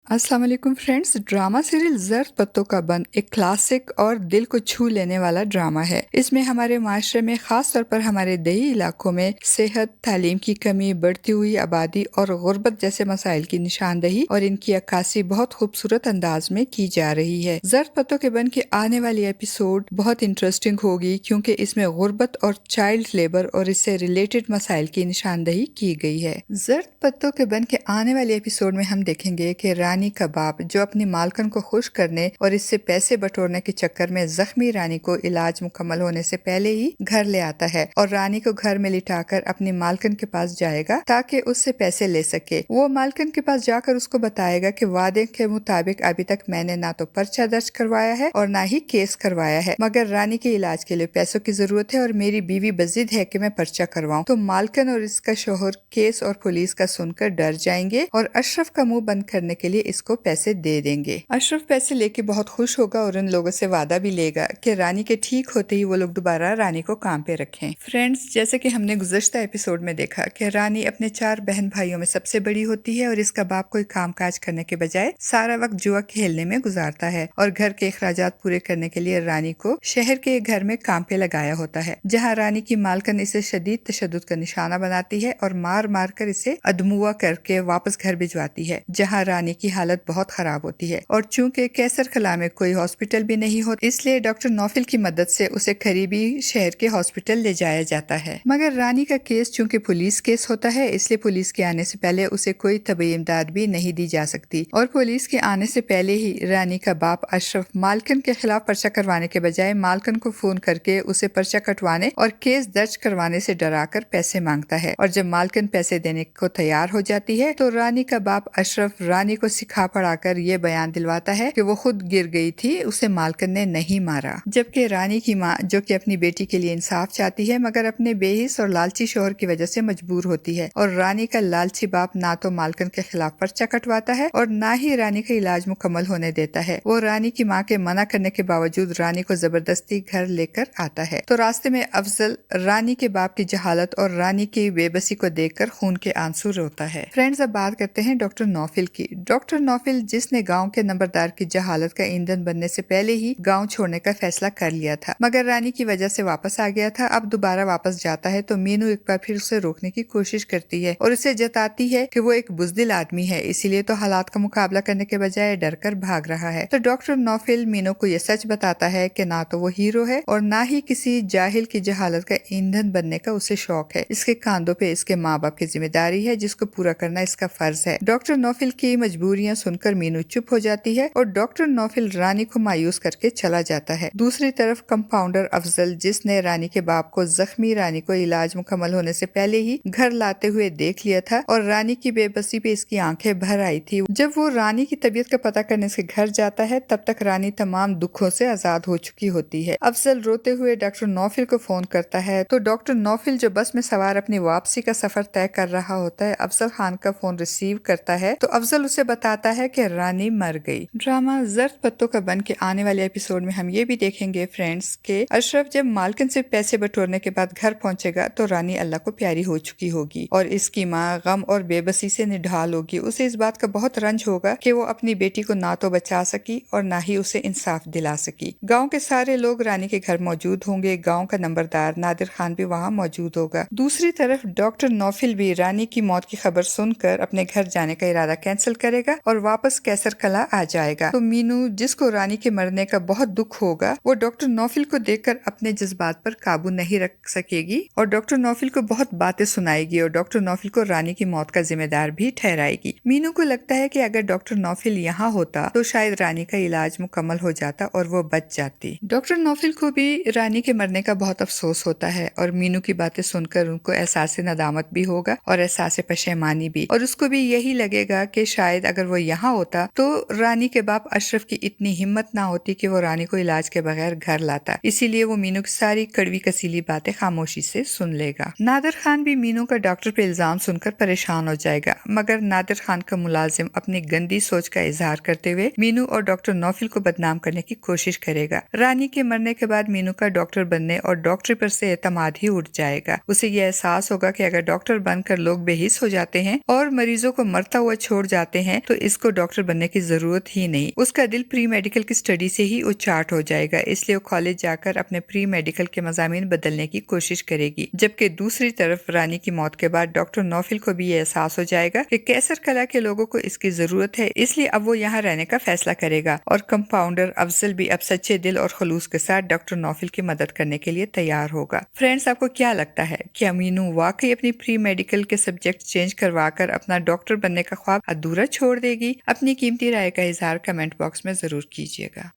अस्सलाम वालेकुम friends. Drama serial ज़र्द पत्तों का बन एक क्लासिक और दिल को छू लेने वाला ड्रामा है। इसमें हमारे माशरे में खास तौर पर हमारे देही इलाकों में सेहत, तालीम की कमी, बढ़ती हुई आबादी और गुर्बत जैसे मसाइल की निशानदही और इनकी अक्कासी बहुत खूबसूरत अंदाज में की जा रही है। ज़र्द पत्तों के बन की आने वाली एपिसोड बहुत इंटरेस्टिंग होगी क्योंकि इसमें गुर्बत और चाइल्ड लेबर और इससे रिलेटेड मसाइल की निशानदही की गई है। ज़र्द पत्तों के बन के आने वाले एपिसोड में हम देखेंगे कि रानी का बाप जो अपनी मालकन को खुश करने और इससे पैसे बटोरने के चक्कर में जख्मी रानी को इलाज मुकम्मल होने से पहले ही घर ले आता है और रानी को घर में लिटाकर अपनी मालकन के पास जाएगा ताकि उससे पैसे ले सके। वो मालकन के पास जाकर उसको बताएगा कि वादे के मुताबिक अभी तक मैंने ना तो पर्चा दर्ज करवाया है और ना ही केस करवाया है, मगर रानी के इलाज के लिए पैसों की जरूरत है और मेरी बीवी बजिद है कि मैं पर्चा करवाऊं। तो मालकन और इसका शोहर केस और पुलिस का सुनकर डर जाएंगे और अशरफ का मुंह बंद करने के लिए इसको पैसे दे देंगे। अशरफ पैसे लेके बहुत खुश होगा और उन लोगों से वादा भी लेगा कि रानी के ठीक होते ही वो लोग दोबारा रानी को काम पे रखें। फ्रेंड्स, जैसे कि हमने गुज़श्ता एपिसोड में देखा कि रानी अपने 4 बहन भाइयों में सबसे बड़ी होती है और इसका बाप कोई काम काज करने के बजाय सारा वक्त जुआ खेलने में गुजारता है और घर के अखराजात पूरे करने के लिए रानी को शहर के घर में काम पे लगाया होता है, जहाँ रानी की मालकन इसे शदीद तशद्दुद का निशाना बनाती है और मार मार कर इसे अदमुआ करके वापस घर भिजवाती है, जहाँ रानी की हालत बहुत खराब होती है। और चूंकि कैसर कला में कोई हॉस्पिटल भी नहीं होता, इसलिए डॉक्टर नौफिल की मदद से उसे करीबी शहर के हॉस्पिटल ले जाया जाता है। मगर रानी का केस चूंकि पुलिस केस होता है, इसलिए पुलिस के आने से पहले उसे कोई तबी इमदाद भी नहीं दी जा सकती और पुलिस के आने से पहले ही रानी का बाप अशरफ मालकन के खिलाफ पर्चा करवाने के बजाय मालकन को फोन करके उसे पर्चा कटवाने और केस दर्ज करवाने से डराकर पैसे मांगता है। और जब मालकन पैसे देने को तैयार हो जाती है तो रानी का बाप अशरफ रानी को सिखा पढ़ाकर ये बयान दिलवाता है कि वो खुद गिर गई थी, उसे मालकन ने नहीं मारा। जबकि रानी की माँ, जो कि अपनी बेटी के लिए इंसाफ चाहती है, मगर अपने बेहिस और लालची शोहर की वजह से मजबूर होती है और रानी का लालची बाप ना तो मालकन के खिलाफ पर्चा कटवाता है और ना ही रानी का इलाज मुकम्मल होने देता है। वो रानी की माँ के मना करने के बावजूद रानी को जबरदस्ती घर लेकर आता है। तो रास्ते में अफजल रानी के बाप की जहालत और रानी की बेबसी को देखकर खून के आंसू रोता है। फ्रेंड्स, अब बात करते हैं डॉक्टर नौफिल की। डॉक्टर नौफिल, जिसने गांव के नंबरदार की जहालत का ईंधन बनने से पहले ही गांव छोड़ने का फैसला कर लिया था, मगर रानी की वजह से वापस आ गया था। अब दोबारा वापस जाता है तो मीनू एक बार फिर उसे रोकने की कोशिश करती है और उसे जताती है कि वो एक बुज़दिल आदमी है, इसीलिए तो हालात का मुकाबला करने के बजाय डर कर भाग रहा है। तो डॉक्टर नौफिल मीनू को ये सच बताता है कि ना तो वो हीरो है और ना ही किसी जाहिल की जहालत का ईंधन बनने का उसे शौक है। इसके कांधों पे इसके माँ बाप की जिम्मेदारी है जिसको पूरा करना इसका फर्ज है। डॉक्टर नौफिल की मजबूरियां सुनकर मीनू चुप हो जाती है और डॉक्टर नौफिल रानी को मायूस करके चला जाता है। दूसरी तरफ कंपाउंडर अफजल, जिसने रानी के बाप को जख्मी रानी को इलाज मुकम्मल होने से पहले ही घर लाते हुए देख लिया था और रानी की बेबसी पे इसकी आंखें भर आई थी, जब वो रानी की तबीयत का पता करने से घर जाता है तब तक रानी तमाम दुखों से आजाद हो चुकी होती है। अफजल रोते हुए डॉक्टर नौफिल को फोन करता है तो डॉक्टर नौफिल, जो बस में सवार अपनी वापसी का सफर तय कर रहा होता है, अफजल खान का फोन रिसीव करता है तो अफजल उसे बताता है कि रानी मर गई। ड्रामा ज़र्द पत्तों का बन के आने वाले एपिसोड में हम ये भी देखेंगे फ्रेंड्स के अशरफ जब मालकिन से पैसे बटोरने के बाद घर पहुंचेगा तो रानी अल्लाह को प्यारी हो चुकी होगी और इसकी माँ गम और बेबसी से निढाल होगी। उसे इस बात का बहुत रंज होगा कि वो अपनी बेटी को ना तो बचा सकी और ना ही उसे इंसाफ दिला सकी। गाँव के सारे लोग रानी के घर मौजूद होंगे, गाँव का नंबरदार नादिर खान भी वहाँ मौजूद होगा। दूसरी तरफ डॉक्टर नौफिल भी रानी की मौत की खबर सुनकर अपने घर जाने का इरादा कैंसिल करेगा और वापस कैसर कला आ जाएगा। तो मीनू, जिसको रानी के मरने का बहुत दुख होगा, वो डॉक्टर नौफिल को देखकर अपने जज्बात पर काबू नहीं रख सकेगी और डॉक्टर नौफिल को बहुत बातें सुनाएगी और डॉक्टर नौफिल को रानी की मौत का जिम्मेदार भी ठहराएगी। मीनू को लगता है कि अगर डॉक्टर नौफिल यहाँ होता तो शायद रानी का इलाज मुकम्मल हो जाता और वो बच जाती। डॉक्टर नौफिल को भी रानी के मरने का बहुत अफसोस होता है और मीनू की बातें सुनकर उनको एहसास नदामत भी होगा और एहसास पशेमानी भी, और उसको भी यही लगेगा कि शायद अगर वो यहाँ होता तो रानी के बाप अशरफ की इतनी हिम्मत ना होती कि वो रानी को इलाज के बगैर घर लाता। इसीलिए वो मीनू की सारी कड़वी कसीली बातें खामोशी से सुन लेगा। नादिर खान भी मीनू का डॉक्टर पे इल्जाम सुनकर परेशान हो जाएगा, मगर नादिर खान का मुलाजिम अपनी गंदी सोच का इजहार करते हुए मीनू और डॉक्टर नौफिल को बदनाम करने की कोशिश करेगा। रानी के मरने के बाद मीनू का डॉक्टर बनने और डॉक्टरी पर से एतमाद ही उठ जाएगा। उसे यह एहसास होगा कि अगर डॉक्टर बनकर लोग बेहिस हो जाते हैं और मरीजों को मरता हुआ छोड़ जाते हैं तो اس کو ڈاکٹر بننے کی ضرورت ہی نہیں، اس کا دل پری میڈیکل کی اسٹڈی سے ہی اچاٹ ہو جائے گا، اس لیے وہ کالج جا کر اپنے پری میڈیکل کے مضامین بدلنے کی کوشش کرے گی۔ جبکہ دوسری طرف رانی کی موت کے بعد ڈاکٹر نوفل کو بھی یہ احساس ہو جائے گا کہ کیسر کلا کے لوگوں کو اس کی ضرورت ہے، اس لیے اب وہ یہاں رہنے کا فیصلہ کرے گا، اور کمپاؤنڈر افضل بھی اب سچے دل اور خلوص کے ساتھ ڈاکٹر نوفل کی مدد کرنے کے لیے تیار ہوگا۔ فرینڈز، آپ کو کیا لگتا ہے؟ کیا مینو واقعی اپنی پری میڈیکل کے سبجیکٹ چینج کروا کر اپنا ڈاکٹر بننے کا خواب ادھورا چھوڑ دے گی؟ اپنی قیمتی رائے کا اظہار کمنٹ باکس میں ضرور کیجیے گا۔